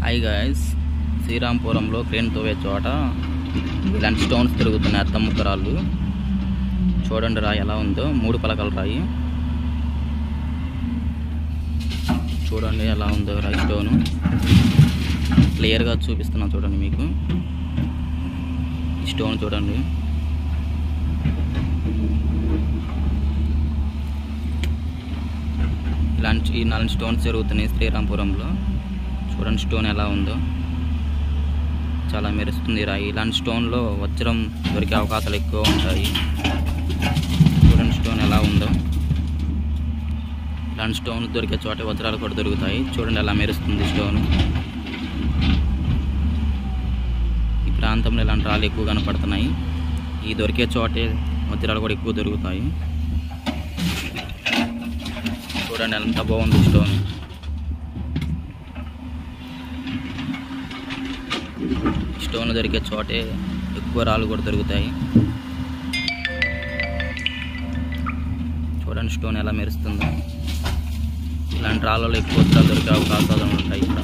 Hi guys, శ్రీరాంపురంలో crane తవ్వే చోట ఇలాంటి stones తిరుగుతున్నాయి. అద్దముక్క రాళ్ళు చూడండి, రాయి ఎలా ఉందో. 3 పలకల రాయి చూడండి ఎలా ఉందో. రాయి స్టోను క్లియర్గా చూపిస్తున్నాను చూడండి మీకు. ఈ స్టోన్ చూడండి, ఈ 4 స్టోన్స్ జరుగుతున్నాయి శ్రీరాంపురంలో. చూడండి స్టోన్ ఎలా ఉందో, చాలా మెరుస్తుంది రాయి. ఇలాంటి స్టోన్లో వజ్రం దొరికే అవకాశాలు ఎక్కువ ఉంటాయి. చూడండి స్టోన్ ఎలా ఉందో. ఇలాంటి స్టోన్ దొరికే చోట వజ్రాలు కూడా దొరుకుతాయి. చూడండి ఎలా మెరుస్తుంది స్టోన్. ఈ ప్రాంతంలో ఇలాంటి రాళ్ళు ఎక్కువ కనపడుతున్నాయి. ఈ దొరికే చోటే వజ్రాలు కూడా ఎక్కువ దొరుకుతాయి. చూడండి ఎంత బాగుంది స్టోన్. స్టోన్ దొరికే చోటే ఎక్కువ రాళ్ళు కూడా దొరుకుతాయి. చూడండి స్టోన్ ఎలా మెరుస్తుందో. ఇలాంటి రాళ్ళలో ఎక్కువ వజ్రాలు దొరికే అవకాశాలు ఉంటాయి ఇక్కడ.